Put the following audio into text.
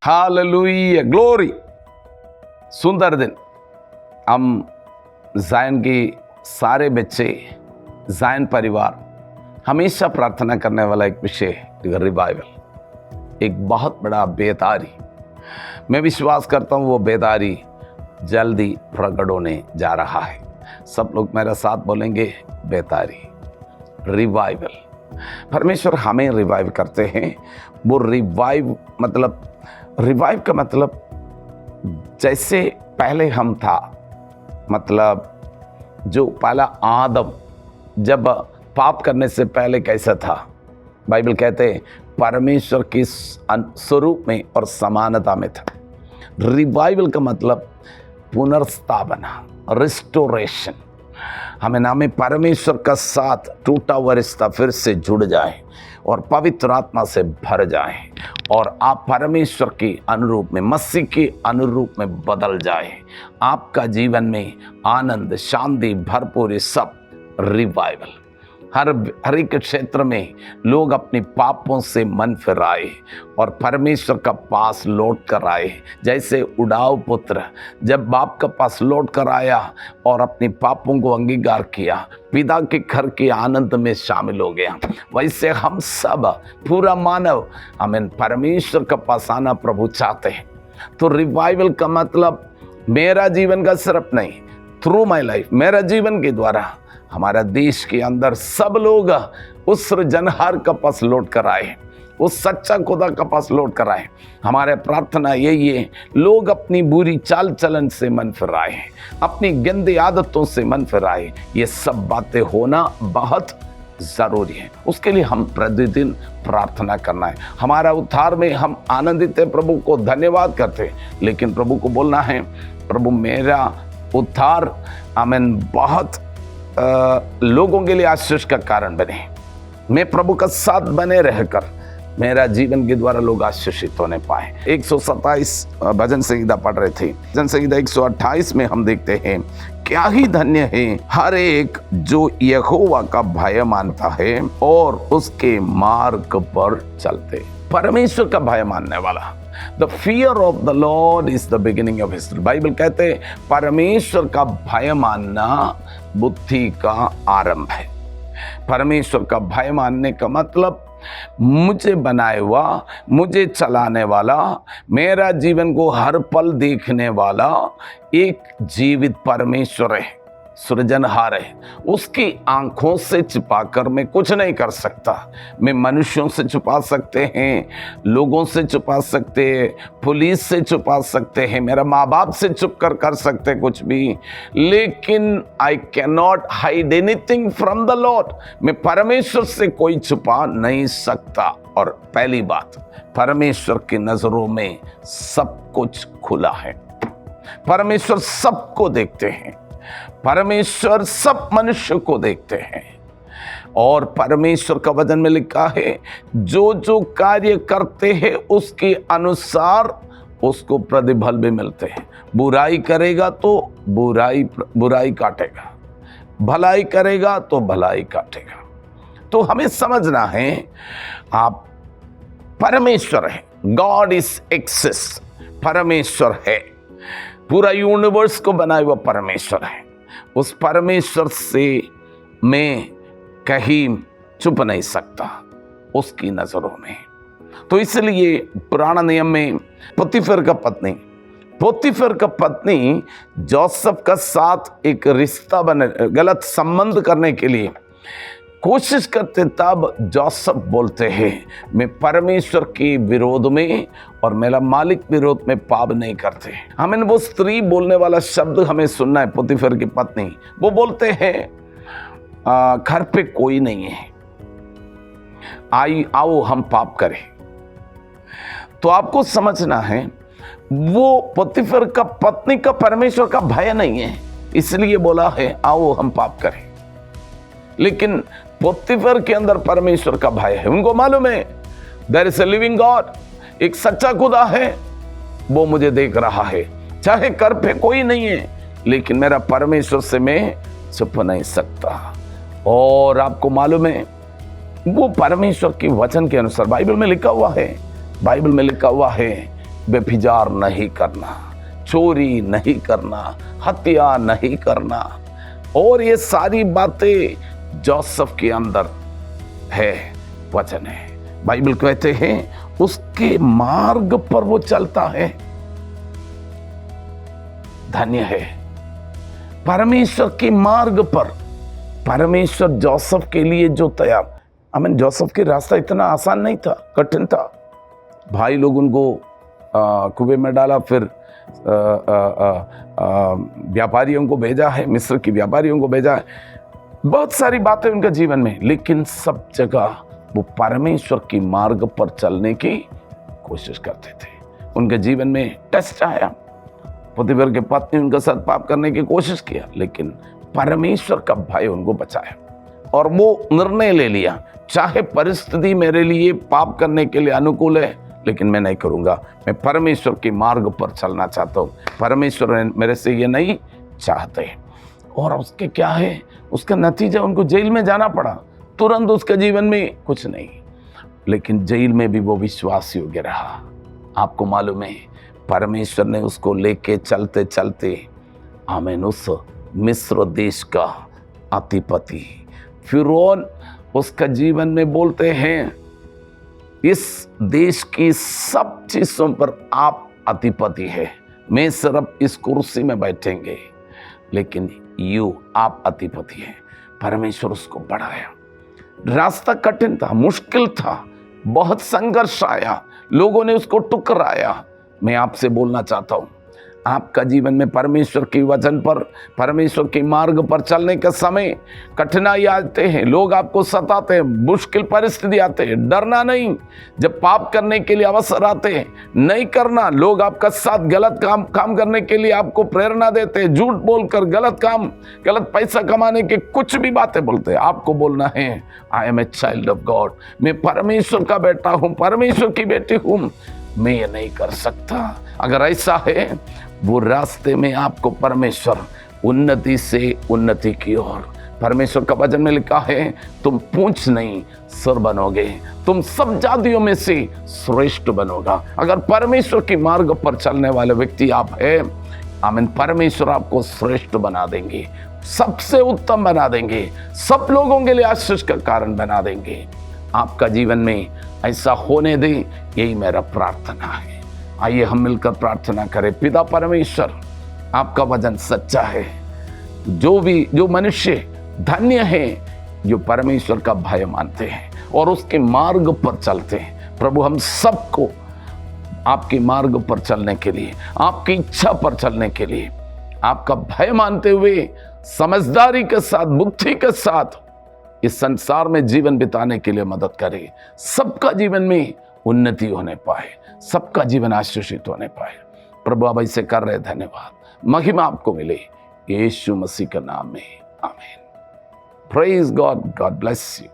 Hallelujah, glory. सुंदर दिन। हम ज़ायन के सारे बच्चे, ज़ायन परिवार हमेशा प्रार्थना करने वाला एक विषय, रिवाइवल, एक बहुत बड़ा बेदारी। मैं विश्वास करता हूँ वो बेदारी जल्दी प्रकट होने जा रहा है। सब लोग मेरे साथ बोलेंगे, बेदारी, रिवाइवल। परमेश्वर हमें रिवाइव करते हैं। वो रिवाइव का मतलब जैसे पहले हम था, मतलब जो पहला आदम जब पाप करने से पहले कैसा था। बाइबल कहते हैं परमेश्वर के स्वरूप में और समानता में था। रिवाइवल का मतलब पुनर्स्थापना, रिस्टोरेशन। हमें नाम में परमेश्वर का साथ टूटा हुआ रिश्ता फिर से जुड़ जाए और पवित्र आत्मा से भर जाए और आप परमेश्वर के अनुरूप में, मसीह के अनुरूप में बदल जाए। आपका जीवन में आनंद, शांति, भरपूरी, सब रिवाइवल। हर एक क्षेत्र में लोग अपने पापों से मन फिराए और परमेश्वर का पास लौट कर आए। जैसे उड़ाऊ पुत्र जब बाप का पास लौट कर आया और अपने पापों को अंगीकार किया, पिता के घर के आनंद में शामिल हो गया, वैसे हम सब, पूरा मानव, हमें परमेश्वर का पास आना प्रभु चाहते हैं। तो रिवाइवल का मतलब मेरा जीवन का सिर्फ नहीं, थ्रू माई लाइफ, मेरा जीवन के द्वारा हमारा देश के अंदर सब लोग उस सृजनहार का पास लौट कर आए, उस सच्चा खुदा का पास लौट कर आए। हमारे प्रार्थना यही है, लोग अपनी बुरी चाल चलन से मन फिराए, अपनी गंदी आदतों से मन फिराए। ये सब बातें होना बहुत ज़रूरी है। उसके लिए हम प्रतिदिन प्रार्थना करना है। हमारा उद्धार में हम आनंदित है, प्रभु को धन्यवाद करते हैं, लेकिन प्रभु को बोलना है, प्रभु मेरा उद्धार आमीन बहुत लोगों के लिए आशीष का कारण बने। मैं प्रभु का साथ बने रहकर मेरा जीवन के द्वारा लोग आशीषित होने पाए। 127 भजन संहिता पढ़ रहे थे। भजन संहिता 128 में हम देखते हैं, क्या ही धन्य है हर एक जो यहोवा का भय मानता है और उसके मार्ग पर चलते। परमेश्वर का भय मानने वाला, The fear of the Lord is the beginning of history. Bible कहते हैं परमेश्वर का भय मानना बुद्धि का आरंभ है। परमेश्वर का भय मानने का मतलब मुझे बनाए हुआ, मुझे चलाने वाला, मेरा जीवन को हर पल देखने वाला एक जीवित परमेश्वर है, सृजनहार है। उसकी आंखों से छिपाकर मैं कुछ नहीं कर सकता। मैं मनुष्यों से छुपा सकते हैं, लोगों से छुपा सकते हैं, पुलिस से छुपा सकते हैं, मेरा माँ बाप से छुप कर सकते कुछ भी, लेकिन I can not hide anything from the Lord. मैं परमेश्वर से कोई छुपा नहीं सकता। और पहली बात, परमेश्वर की नजरों में सब कुछ खुला है। परमेश्वर सबको देखते हैं, परमेश्वर सब मनुष्य को देखते हैं। और परमेश्वर का वचन में लिखा है, जो जो कार्य करते हैं उसके अनुसार उसको प्रतिफल भी मिलते हैं। बुराई करेगा तो बुराई काटेगा, भलाई करेगा तो भलाई काटेगा। तो हमें समझना है, आप परमेश्वर है, गॉड इज एक्सिस्ट, परमेश्वर है, पूरा यूनिवर्स को बनाए हुआ परमेश्वर है। उस परमेश्वर से मैं कहीं छुप नहीं सकता उसकी नजरों में। तो इसलिए पुराना नियम में पोतीफर का पत्नी जोसेफ का साथ एक रिश्ता गलत संबंध करने के लिए कोशिश करते, तब जोसेफ बोलते हैं, मैं परमेश्वर के विरोध में और मेरा मालिक विरोध में पाप नहीं करते। हमें वो स्त्री बोलने वाला शब्द हमें सुनना है। पोतीफर की पत्नी वो बोलते हैं, घर पे कोई नहीं है, आओ हम पाप करें। तो आपको समझना है, वो पोतीफर का पत्नी का परमेश्वर का भय नहीं है, इसलिए बोला है आओ हम पाप करें। लेकिन पोतीफर के अंदर परमेश्वर का भय है। उनको मालूम है there is a living God, एक सच्चा खुदा है, वो मुझे देख रहा है। चाहे घर पे कोई नहीं है, लेकिन मेरा परमेश्वर से मैं छुप नहीं सकता। और आपको मालूम है, वो परमेश्वर के वचन के अनुसार बाइबल में लिखा हुआ है व्यभिचार नहीं करना, चोरी नहीं करना, हत्या नहीं करना, और ये सारी बातें जोसेफ के अंदर है, वचन है। बाइबल कहते हैं उसके मार्ग पर वो चलता है, धन्य है। परमेश्वर के मार्ग पर परमेश्वर जोसेफ के लिए जो तैयार, जोसेफ के रास्ता इतना आसान नहीं था, कठिन था। भाई लोग उनको कुएं में डाला, फिर व्यापारियों को भेजा है, मिस्र की व्यापारियों को भेजा है, बहुत सारी बातें उनके जीवन में, लेकिन सब जगह वो परमेश्वर की मार्ग पर चलने की कोशिश करते थे। उनके जीवन में टेस्ट आया, पोतीफर की पत्नी उनके साथ पाप करने की कोशिश किया, लेकिन परमेश्वर का भय उनको बचाया और वो निर्णय ले लिया, चाहे परिस्थिति मेरे लिए पाप करने के लिए अनुकूल है, लेकिन मैं नहीं करूंगा, मैं परमेश्वर के मार्ग पर चलना चाहता हूँ, परमेश्वर मेरे से ये नहीं चाहते। और उसके क्या है, उसका नतीजा उनको जेल में जाना पड़ा। तुरंत उसके जीवन में कुछ नहीं, लेकिन जेल में भी वो विश्वास योग्य रहा। आपको मालूम है, परमेश्वर ने उसको लेके चलते चलते आमीन उस मिस्र देश का अधिपति फिरौन उसका जीवन में बोलते हैं, इस देश की सब चीजों पर आप अधिपति है, मैं सिर्फ इस कुर्सी में बैठेंगे, लेकिन आप अधिपति हैं। परमेश्वर उसको बढ़ाया। रास्ता कठिन था, मुश्किल था, बहुत संघर्ष आया, लोगों ने उसको ठुकराया। मैं आपसे बोलना चाहता हूं, आपका जीवन में परमेश्वर के वचन पर, परमेश्वर के मार्ग पर चलने के समय कठिनाई आते हैं, लोग आपको सताते हैं, मुश्किल परिस्थिति आते हैं, डरना नहीं। जब पाप करने के लिए अवसर आते हैं, नहीं करना। लोग आपका साथ गलत काम करने के लिए आपको प्रेरणा देते हैं, झूठ बोलकर गलत काम, गलत पैसा कमाने के कुछ भी बातें बोलते हैं। आपको बोलना है, I am a child of God, मैं परमेश्वर का बेटा हूं, परमेश्वर की बेटी हूं, मैं ये नहीं कर सकता। अगर ऐसा है, वो रास्ते में आपको परमेश्वर उन्नति से उन्नति की ओर, परमेश्वर का वचन में लिखा है, तुम पूंछ नहीं सिर बनोगे, तुम सब जातियों में से श्रेष्ठ बनोगा। अगर परमेश्वर के मार्ग पर चलने वाले व्यक्ति आप हैं, आमीन, परमेश्वर आपको श्रेष्ठ बना देंगे, सबसे उत्तम बना देंगे, सब लोगों के लिए आशीष का कारण बना देंगे। आपका जीवन में ऐसा होने दे, यही मेरा प्रार्थना है। आइए हम मिलकर प्रार्थना करें। पिता परमेश्वर, आपका वचन सच्चा है। जो मनुष्य धन्य हैं जो परमेश्वर का भय मानते हैं और उसके मार्ग पर चलते हैं। प्रभु, हम सबको आपके मार्ग पर चलने के लिए, आपकी इच्छा पर चलने के लिए, आपका भय मानते हुए समझदारी के साथ, बुद्धि के साथ इस संसार में जीवन बिताने के लिए मदद करें। सबका जीवन में उन्नति होने पाए, सबका जीवन आशीषित होने पाए। प्रभु, आप ऐसे कर रहे, धन्यवाद, महिमा आपको मिले, यीशु मसीह के नाम में, आमीन। Praise God, God bless you.